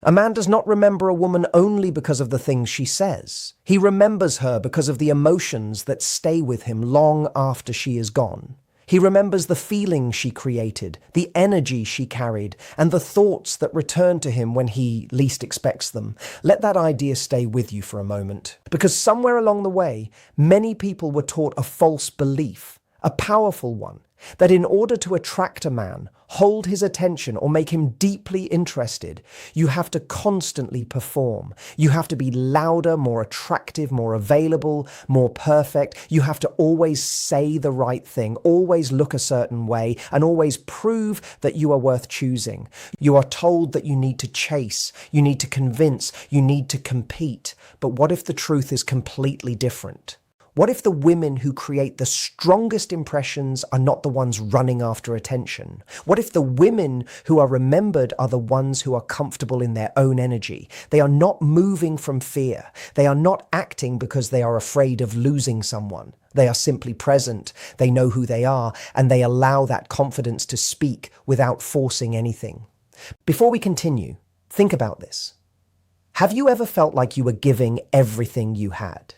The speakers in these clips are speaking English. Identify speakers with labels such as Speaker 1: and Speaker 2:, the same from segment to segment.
Speaker 1: A man does not remember a woman only because of the things she says. He remembers her because of the emotions that stay with him long after she is gone. He remembers the feelings she created, the energy she carried, and the thoughts that return to him when he least expects them. Let that idea stay with you for a moment, because somewhere along the way, many people were taught a false belief, a powerful one, that in order to attract a man, hold his attention, or make him deeply interested, you have to constantly perform. You have to be louder, more attractive, more available, more perfect. You have to always say the right thing, always look a certain way, and always prove that you are worth choosing. You are told that you need to chase, you need to convince, you need to compete. But what if the truth is completely different? What if the women who create the strongest impressions are not the ones running after attention? What if the women who are remembered are the ones who are comfortable in their own energy? They are not moving from fear. They are not acting because they are afraid of losing someone. They are simply present. They know who they are, and they allow that confidence to speak without forcing anything. Before we continue, think about this. Have you ever felt like you were giving everything you had?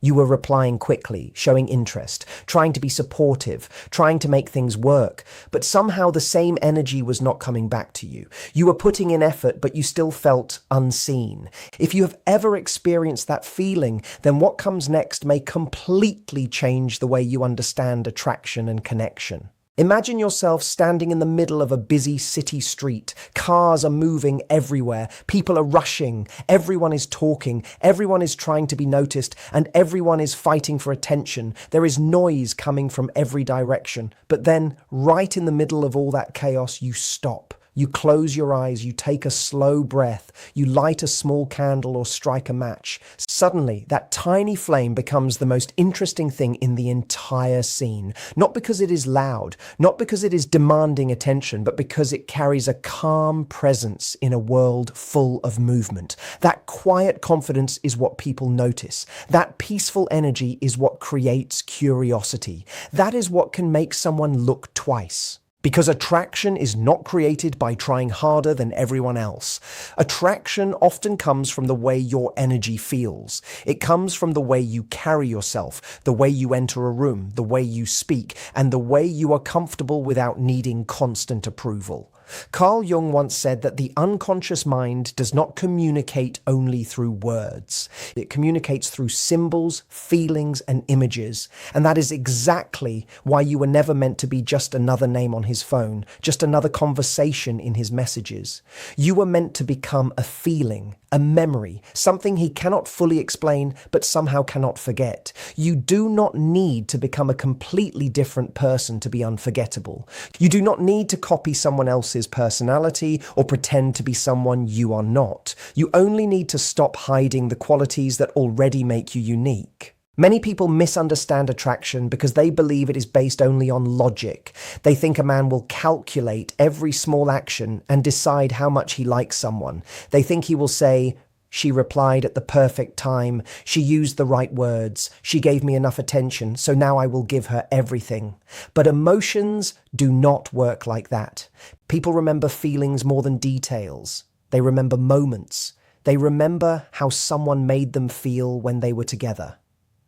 Speaker 1: You were replying quickly, showing interest, trying to be supportive, trying to make things work, but somehow the same energy was not coming back to you. You were putting in effort, but you still felt unseen. If you have ever experienced that feeling, then what comes next may completely change the way you understand attraction and connection. Imagine yourself standing in the middle of a busy city street. Cars are moving everywhere. People are rushing. Everyone is talking. Everyone is trying to be noticed, and everyone is fighting for attention. There is noise coming from every direction. But then, right in the middle of all that chaos, you stop. You close your eyes, you take a slow breath, you light a small candle or strike a match. Suddenly, that tiny flame becomes the most interesting thing in the entire scene. Not because it is loud, not because it is demanding attention, but because it carries a calm presence in a world full of movement. That quiet confidence is what people notice. That peaceful energy is what creates curiosity. That is what can make someone look twice. Because attraction is not created by trying harder than everyone else. Attraction often comes from the way your energy feels. It comes from the way you carry yourself, the way you enter a room, the way you speak, and the way you are comfortable without needing constant approval. Carl Jung once said that the unconscious mind does not communicate only through words. It communicates through symbols, feelings, and images. And that is exactly why you were never meant to be just another name on his phone, just another conversation in his messages. You were meant to become a feeling, a memory, something he cannot fully explain, but somehow cannot forget. You do not need to become a completely different person to be unforgettable. You do not need to copy someone else's personality or pretend to be someone you are not. You only need to stop hiding the qualities that already make you unique. Many people misunderstand attraction because they believe it is based only on logic. They think a man will calculate every small action and decide how much he likes someone. They think he will say, "She replied at the perfect time. She used the right words. She gave me enough attention, so now I will give her everything." But emotions do not work like that. People remember feelings more than details. They remember moments. They remember how someone made them feel when they were together.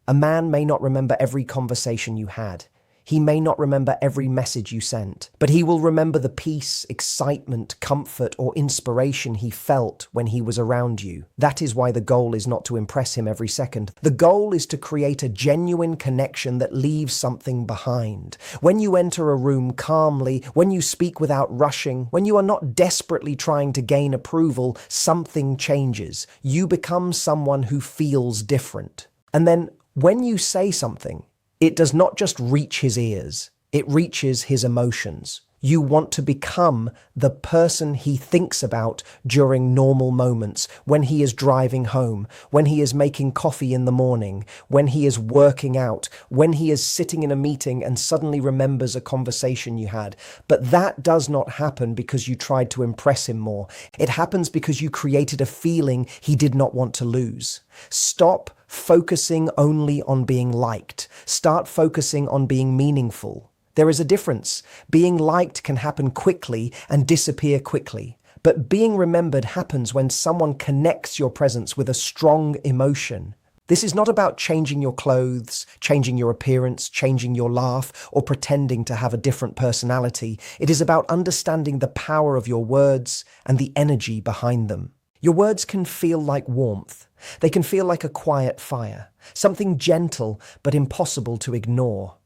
Speaker 1: A man may not remember every conversation you had. He may not remember every message you sent, but he will remember the peace, excitement, comfort, or inspiration he felt when he was around you. That is why the goal is not to impress him every second. The goal is to create a genuine connection that leaves something behind. When you enter a room calmly, when you speak without rushing, when you are not desperately trying to gain approval, something changes. You become someone who feels different. And then when you say something, it does not just reach his ears, it reaches his emotions. You want to become the person he thinks about during normal moments, when he is driving home, when he is making coffee in the morning, when he is working out, when he is sitting in a meeting and suddenly remembers a conversation you had. But that does not happen because you tried to impress him more. It happens because you created a feeling he did not want to lose. Stop focusing only on being liked. Start focusing on being meaningful. There is a difference. Being liked can happen quickly and disappear quickly. But being remembered happens when someone connects your presence with a strong emotion. This is not about changing your clothes, changing your appearance, changing your laugh, or pretending to have a different personality. It is about understanding the power of your words and the energy behind them. Your words can feel like warmth. They can feel like a quiet fire, something gentle but impossible to ignore.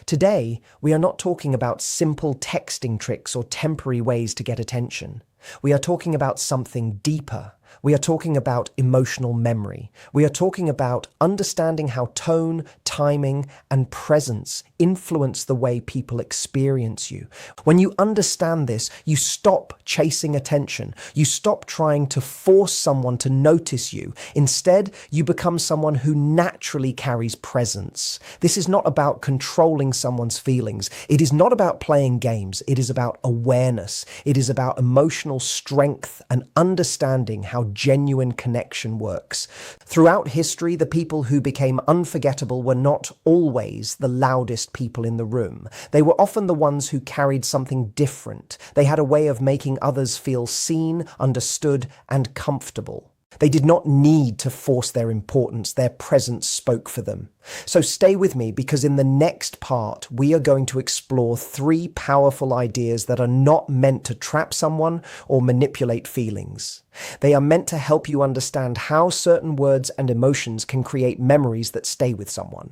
Speaker 1: Today, we are not talking about simple texting tricks or temporary ways to get attention. We are talking about something deeper. We are talking about emotional memory. We are talking about understanding how tone, timing, and presence influence the way people experience you. When you understand this, you stop chasing attention. You stop trying to force someone to notice you. Instead, you become someone who naturally carries presence. This is not about controlling someone's feelings. It is not about playing games. It is about awareness. It is about emotional strength and understanding how genuine connection works. Throughout history, the people who became unforgettable were not always the loudest people in the room. They were often the ones who carried something different. They had a way of making others feel seen, understood, and comfortable. They did not need to force their importance. Their presence spoke for them. So stay with me, because in the next part, we are going to explore 3 powerful ideas that are not meant to trap someone or manipulate feelings. They are meant to help you understand how certain words and emotions can create memories that stay with someone.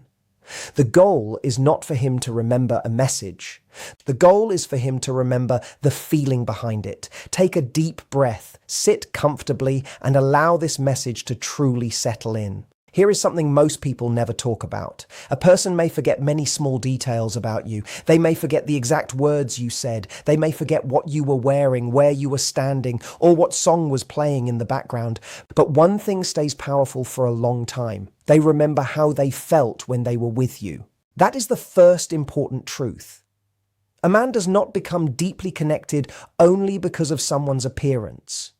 Speaker 1: The goal is not for him to remember a message. The goal is for him to remember the feeling behind it. Take a deep breath, sit comfortably, and allow this message to truly settle in. Here is something most people never talk about. A person may forget many small details about you. They may forget the exact words you said. They may forget what you were wearing, where you were standing, or what song was playing in the background. But one thing stays powerful for a long time. They remember how they felt when they were with you. That is the first important truth. A man does not become deeply connected only because of someone's appearance.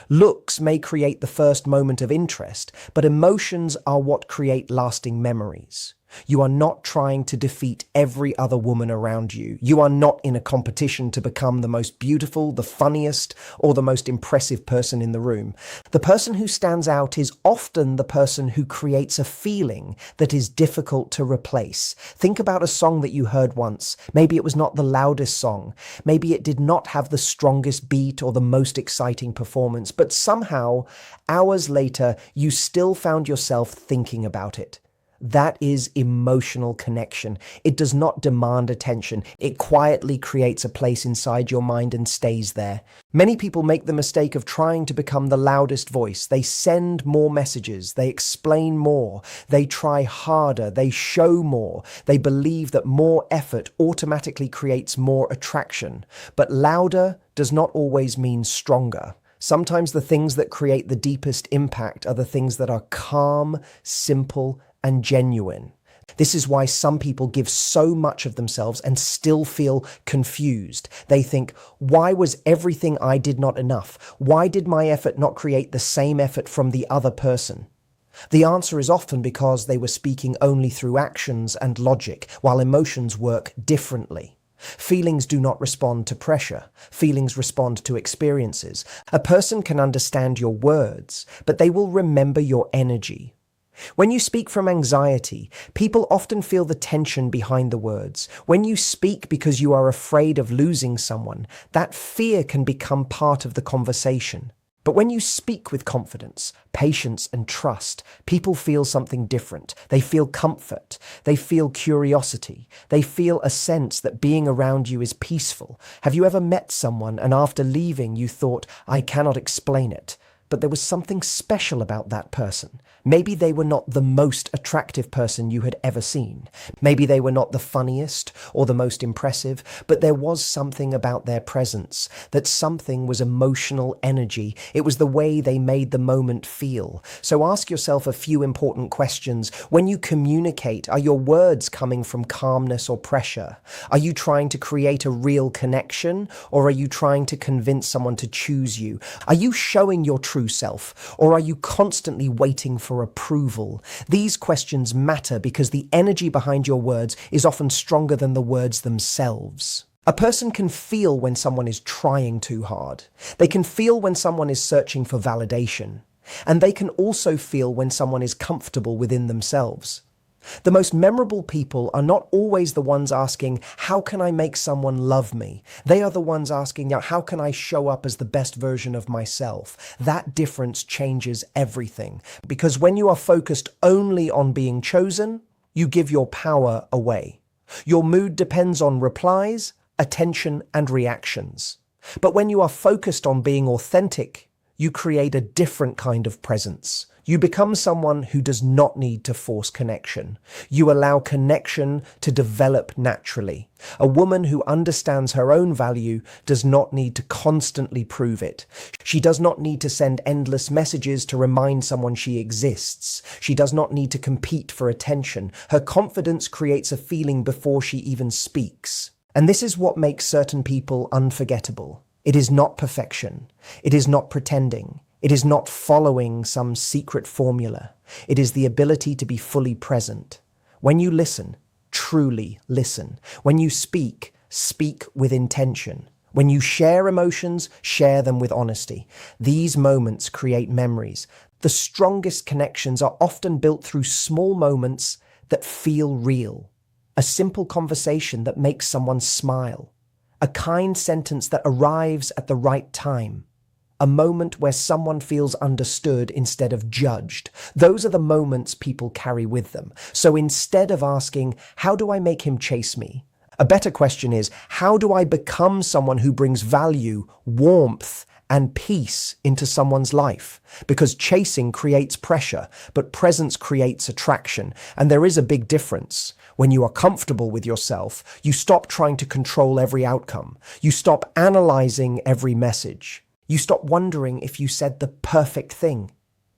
Speaker 1: Looks may create the first moment of interest, but emotions are what create lasting memories. You are not trying to defeat every other woman around you. You are not in a competition to become the most beautiful, the funniest, or the most impressive person in the room. The person who stands out is often the person who creates a feeling that is difficult to replace. Think about a song that you heard once. Maybe it was not the loudest song. Maybe it did not have the strongest beat or the most exciting performance, but somehow, hours later, you still found yourself thinking about it. That is emotional connection. It does not demand attention. It quietly creates a place inside your mind and stays there. Many people make the mistake of trying to become the loudest voice. They send more messages. They explain more. They try harder. They show more. They believe that more effort automatically creates more attraction. But louder does not always mean stronger. Sometimes the things that create the deepest impact are the things that are calm, simple, and genuine. This is why some people give so much of themselves and still feel confused. They think, why was everything I did not enough? Why did my effort not create the same effort from the other person? The answer is often because they were speaking only through actions and logic, while emotions work differently. Feelings do not respond to pressure. Feelings respond to experiences. A person can understand your words, but they will remember your energy. When you speak from anxiety, people often feel the tension behind the words. When you speak because you are afraid of losing someone, that fear can become part of the conversation. But when you speak with confidence, patience, and trust, people feel something different. They feel comfort. They feel curiosity. They feel a sense that being around you is peaceful. Have you ever met someone and after leaving you thought, I cannot explain it? But there was something special about that person. Maybe they were not the most attractive person you had ever seen. Maybe they were not the funniest or the most impressive, but there was something about their presence. That something was emotional energy. It was the way they made the moment feel. So ask yourself a few important questions. When you communicate, are your words coming from calmness or pressure? Are you trying to create a real connection, or are you trying to convince someone to choose you? Are you showing your true self, or are you constantly waiting for approval? These questions matter because the energy behind your words is often stronger than the words themselves. A person can feel when someone is trying too hard. They can feel when someone is searching for validation. And they can also feel when someone is comfortable within themselves. The most memorable people are not always the ones asking, how can I make someone love me? They are the ones asking, how can I show up as the best version of myself? That difference changes everything. Because when you are focused only on being chosen, you give your power away. Your mood depends on replies, attention, and reactions. But when you are focused on being authentic, you create a different kind of presence. You become someone who does not need to force connection. You allow connection to develop naturally. A woman who understands her own value does not need to constantly prove it. She does not need to send endless messages to remind someone she exists. She does not need to compete for attention. Her confidence creates a feeling before she even speaks. And this is what makes certain people unforgettable. It is not perfection. It is not pretending. It is not following some secret formula. It is the ability to be fully present. When you listen, truly listen. When you speak, speak with intention. When you share emotions, share them with honesty. These moments create memories. The strongest connections are often built through small moments that feel real. A simple conversation that makes someone smile. A kind sentence that arrives at the right time. A moment where someone feels understood instead of judged. Those are the moments people carry with them. So instead of asking, how do I make him chase me? A better question is, how do I become someone who brings value, warmth, and peace into someone's life? Because chasing creates pressure, but presence creates attraction. And there is a big difference. When you are comfortable with yourself, you stop trying to control every outcome. You stop analyzing every message. You stop wondering if you said the perfect thing.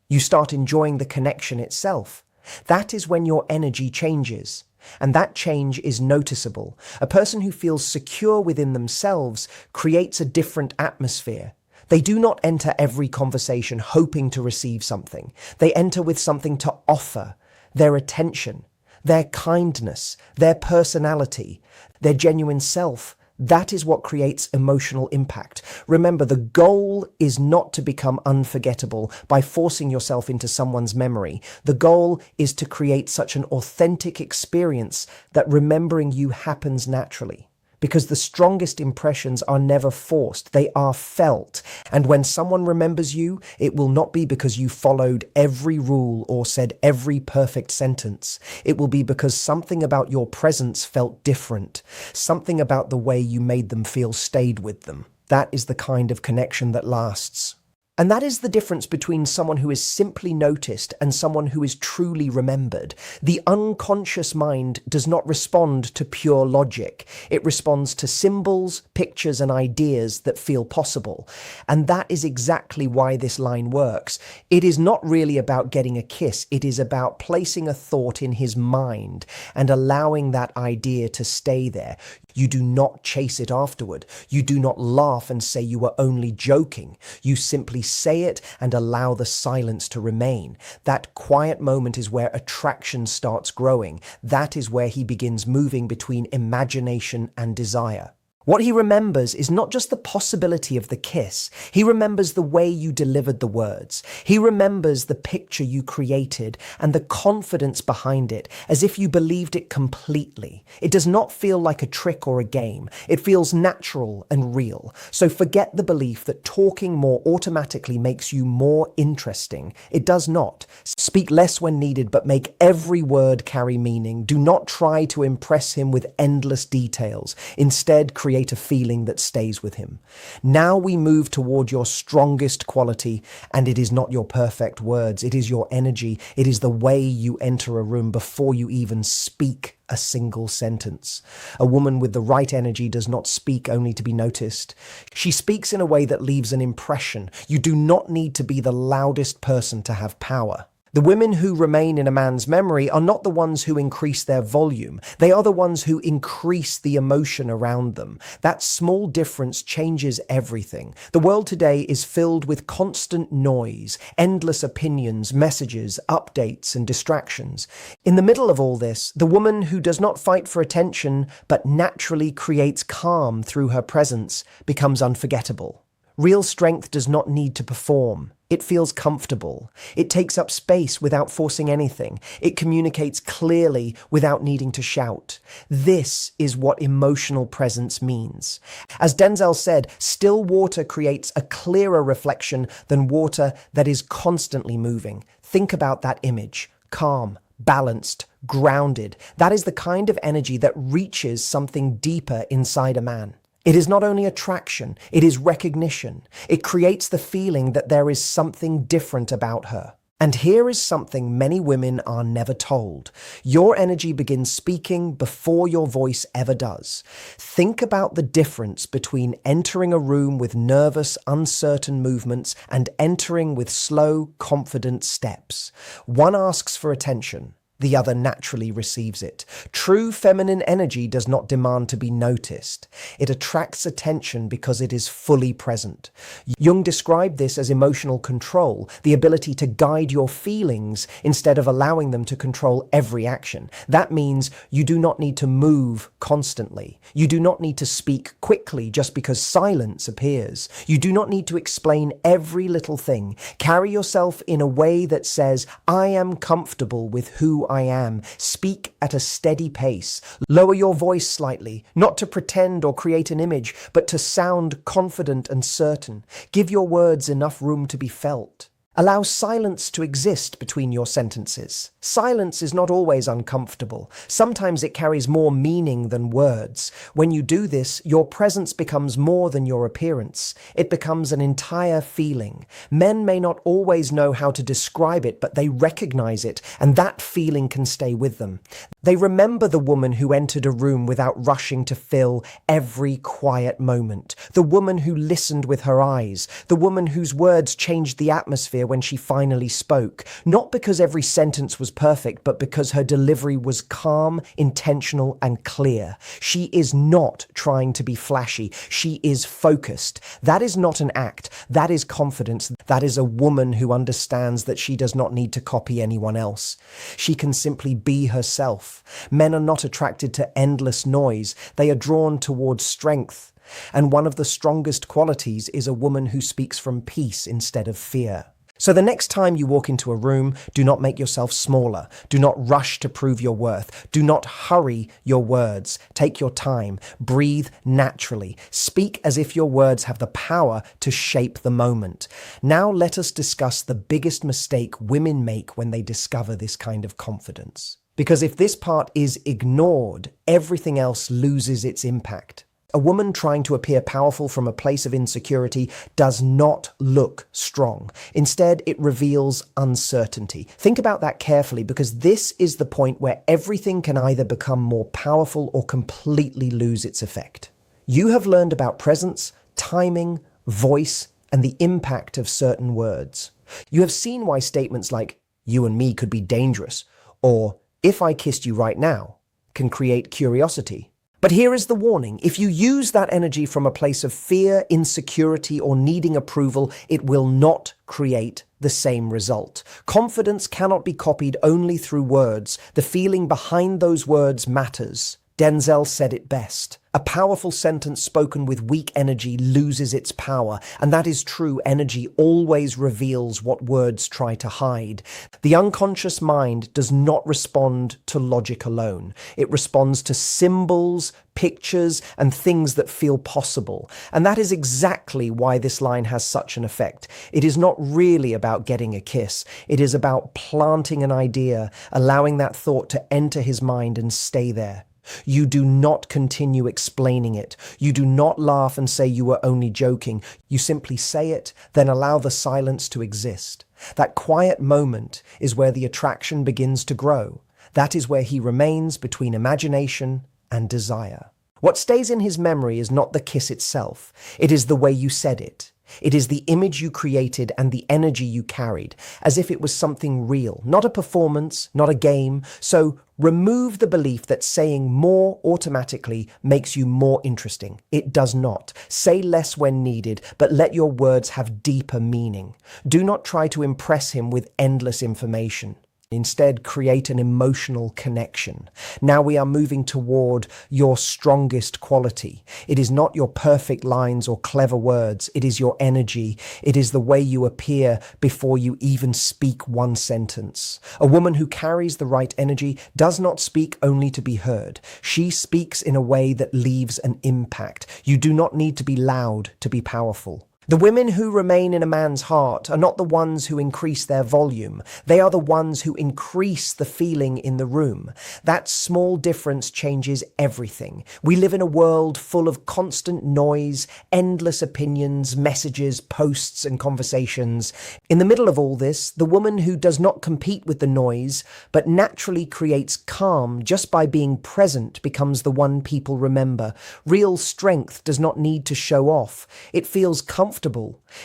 Speaker 1: You start enjoying the connection itself. That is when your energy changes. And that change is noticeable. A person who feels secure within themselves creates a different atmosphere. They do not enter every conversation hoping to receive something. They enter with something to offer, their attention, their kindness, their personality, their genuine self. That is what creates emotional impact. Remember, the goal is not to become unforgettable by forcing yourself into someone's memory. The goal is to create such an authentic experience that remembering you happens naturally. Because the strongest impressions are never forced, they are felt. And when someone remembers you, it will not be because you followed every rule or said every perfect sentence. It will be because something about your presence felt different. Something about the way you made them feel stayed with them. That is the kind of connection that lasts. And that is the difference between someone who is simply noticed and someone who is truly remembered. The unconscious mind does not respond to pure logic. It responds to symbols, pictures, and ideas that feel possible. And that is exactly why this line works. It is not really about getting a kiss. It is about placing a thought in his mind and allowing that idea to stay there. You do not chase it afterward. You do not laugh and say you were only joking. You simply say it and allow the silence to remain. That quiet moment is where attraction starts growing. That is where he begins moving between imagination and desire. What he remembers is not just the possibility of the kiss. He remembers the way you delivered the words. He remembers the picture you created and the confidence behind it, as if you believed it completely. It does not feel like a trick or a game. It feels natural and real. So forget the belief that talking more automatically makes you more interesting. It does not. Speak less when needed, but make every word carry meaning. Do not try to impress him with endless details. Instead, create a feeling that stays with him. Now we move toward your strongest quality, and it is not your perfect words. It is your energy. It is the way you enter a room before you even speak a single sentence. A woman with the right energy does not speak only to be noticed. She speaks in a way that leaves an impression. You do not need to be the loudest person to have power. The women who remain in a man's memory are not the ones who increase their volume. They are the ones who increase the emotion around them. That small difference changes everything. The world today is filled with constant noise, endless opinions, messages, updates, and distractions. In the middle of all this, the woman who does not fight for attention but naturally creates calm through her presence becomes unforgettable. Real strength does not need to perform. It feels comfortable. It takes up space without forcing anything. It communicates clearly without needing to shout. This is what emotional presence means. As Denzel said, still water creates a clearer reflection than water that is constantly moving. Think about that image. Calm, balanced, grounded. That is the kind of energy that reaches something deeper inside a man. It is not only attraction, it is recognition. It creates the feeling that there is something different about her. And here is something many women are never told. Your energy begins speaking before your voice ever does. Think about the difference between entering a room with nervous, uncertain movements and entering with slow, confident steps. One asks for attention. The other naturally receives it. True feminine energy does not demand to be noticed. It attracts attention because it is fully present. Jung described this as emotional control, the ability to guide your feelings instead of allowing them to control every action. That means you do not need to move constantly. You do not need to speak quickly just because silence appears. You do not need to explain every little thing. Carry yourself in a way that says, I am comfortable with who I am. Speak at a steady pace. Lower your voice slightly, not to pretend or create an image, but to sound confident and certain. Give your words enough room to be felt. Allow silence to exist between your sentences. Silence is not always uncomfortable. Sometimes it carries more meaning than words. When you do this, your presence becomes more than your appearance. It becomes an entire feeling. Men may not always know how to describe it, but they recognize it, and that feeling can stay with them. They remember the woman who entered a room without rushing to fill every quiet moment. The woman who listened with her eyes. The woman whose words changed the atmosphere when she finally spoke, not because every sentence was perfect, but because her delivery was calm, intentional, and clear. She is not trying to be flashy. She is focused. That is not an act. That is confidence. That is a woman who understands that she does not need to copy anyone else. She can simply be herself. Men are not attracted to endless noise. They are drawn towards strength. And one of the strongest qualities is a woman who speaks from peace instead of fear. So the next time you walk into a room, do not make yourself smaller. Do not rush to prove your worth. Do not hurry your words. Take your time. Breathe naturally. Speak as if your words have the power to shape the moment. Now let us discuss the biggest mistake women make when they discover this kind of confidence. Because if this part is ignored, everything else loses its impact. A woman trying to appear powerful from a place of insecurity does not look strong. Instead, it reveals uncertainty. Think about that carefully, because this is the point where everything can either become more powerful or completely lose its effect. You have learned about presence, timing, voice, and the impact of certain words. You have seen why statements like, "You and me could be dangerous," or "If I kissed you right now," can create curiosity. But here is the warning. If you use that energy from a place of fear, insecurity, or needing approval, it will not create the same result. Confidence cannot be copied only through words. The feeling behind those words matters. Denzel said it best. A powerful sentence spoken with weak energy loses its power, and that is true. Energy always reveals what words try to hide. The unconscious mind does not respond to logic alone. It responds to symbols, pictures, and things that feel possible. And that is exactly why this line has such an effect. It is not really about getting a kiss. It is about planting an idea, allowing that thought to enter his mind and stay there. You do not continue explaining it. You do not laugh and say you were only joking. You simply say it, then allow the silence to exist. That quiet moment is where the attraction begins to grow. That is where he remains between imagination and desire. What stays in his memory is not the kiss itself. It is the way you said it. It is the image you created and the energy you carried, as if it was something real, not a performance, not a game. So remove the belief that saying more automatically makes you more interesting. It does not. Say less when needed, but let your words have deeper meaning. Do not try to impress him with endless information. Instead, create an emotional connection. Now we are moving toward your strongest quality. It is not your perfect lines or clever words. It is your energy. It is the way you appear before you even speak one sentence. A woman who carries the right energy does not speak only to be heard. She speaks in a way that leaves an impact. You do not need to be loud to be powerful. The women who remain in a man's heart are not the ones who increase their volume. They are the ones who increase the feeling in the room. That small difference changes everything. We live in a world full of constant noise, endless opinions, messages, posts, and conversations. In the middle of all this, the woman who does not compete with the noise, but naturally creates calm just by being present becomes the one people remember. Real strength does not need to show off. It feels comfortable.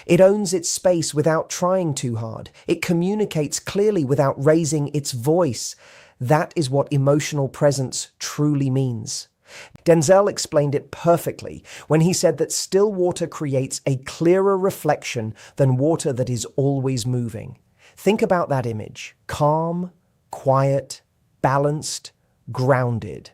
Speaker 1: It owns its space without trying too hard. It communicates clearly without raising its voice. That is what emotional presence truly means. Denzel explained it perfectly when he said that still water creates a clearer reflection than water that is always moving. Think about that image. Calm, quiet, balanced, grounded.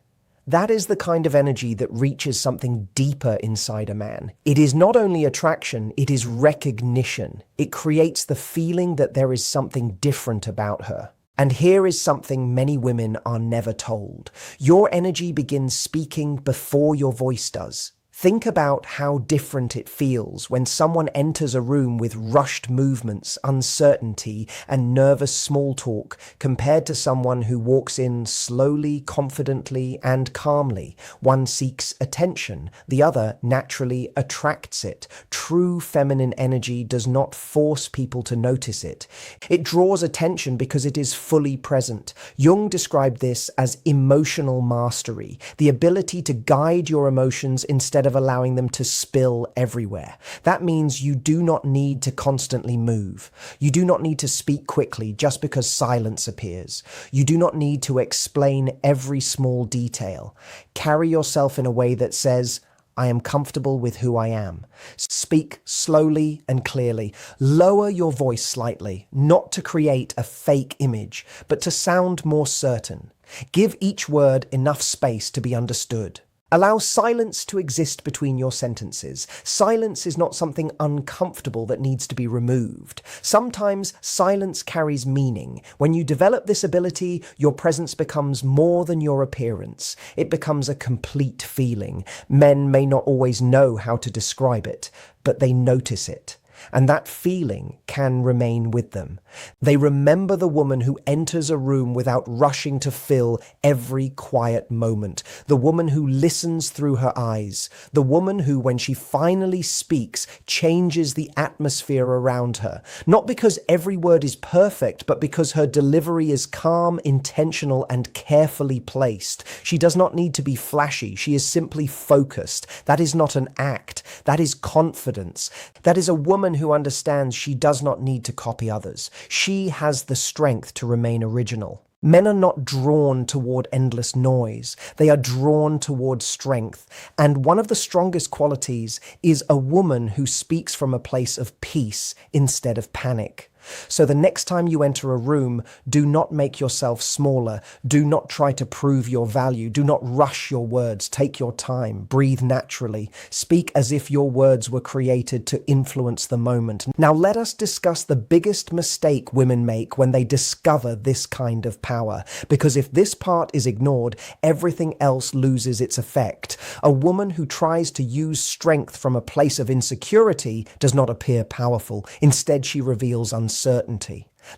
Speaker 1: That is the kind of energy that reaches something deeper inside a man. It is not only attraction, it is recognition. It creates the feeling that there is something different about her. And here is something many women are never told. Your energy begins speaking before your voice does. Think about how different it feels when someone enters a room with rushed movements, uncertainty, and nervous small talk compared to someone who walks in slowly, confidently, and calmly. One seeks attention, the other naturally attracts it. True feminine energy does not force people to notice it. It draws attention because it is fully present. Jung described this as emotional mastery, the ability to guide your emotions instead of allowing them to spill everywhere. That means you do not need to constantly move. You do not need to speak quickly just because silence appears. You do not need to explain every small detail. Carry yourself in a way that says, I am comfortable with who I am. Speak slowly and clearly. Lower your voice slightly, not to create a fake image, but to sound more certain. Give each word enough space to be understood. Allow silence to exist between your sentences. Silence is not something uncomfortable that needs to be removed. Sometimes silence carries meaning. When you develop this ability, your presence becomes more than your appearance. It becomes a complete feeling. Men may not always know how to describe it, but they notice it. And that feeling can remain with them. They remember the woman who enters a room without rushing to fill every quiet moment, the woman who listens through her eyes, the woman who, when she finally speaks, changes the atmosphere around her, not because every word is perfect, but because her delivery is calm, intentional, and carefully placed. She does not need to be flashy. She is simply focused. That is not an act. That is confidence. That is a woman who understands she does not need to copy others. She has the strength to remain original. Men are not drawn toward endless noise. They are drawn toward strength. And one of the strongest qualities is a woman who speaks from a place of peace instead of panic. So the next time you enter a room, do not make yourself smaller. Do not try to prove your value. Do not rush your words. Take your time. Breathe naturally. Speak as if your words were created to influence the moment. Now let us discuss the biggest mistake women make when they discover this kind of power. Because if this part is ignored, everything else loses its effect. A woman who tries to use strength from a place of insecurity does not appear powerful. Instead, she reveals uncertainty.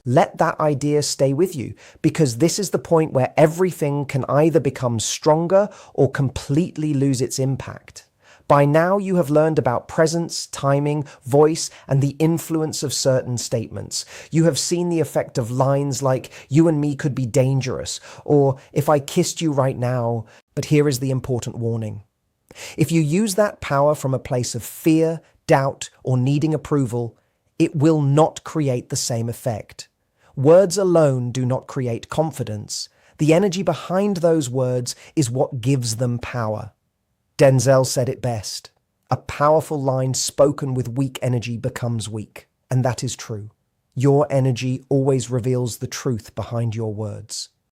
Speaker 1: Let that idea stay with you, because this is the point where everything can either become stronger or completely lose its impact. By now, you have learned about presence, timing, voice, and the influence of certain statements. You have seen the effect of lines like, "You and me could be dangerous," or "If I kissed you right now." But here is the important warning. If you use that power from a place of fear, doubt, or needing approval, it will not create the same effect. Words alone do not create confidence. The energy behind those words is what gives them power. Denzel said it best. A powerful line spoken with weak energy becomes weak. And that is true. Your energy always reveals the truth behind your words.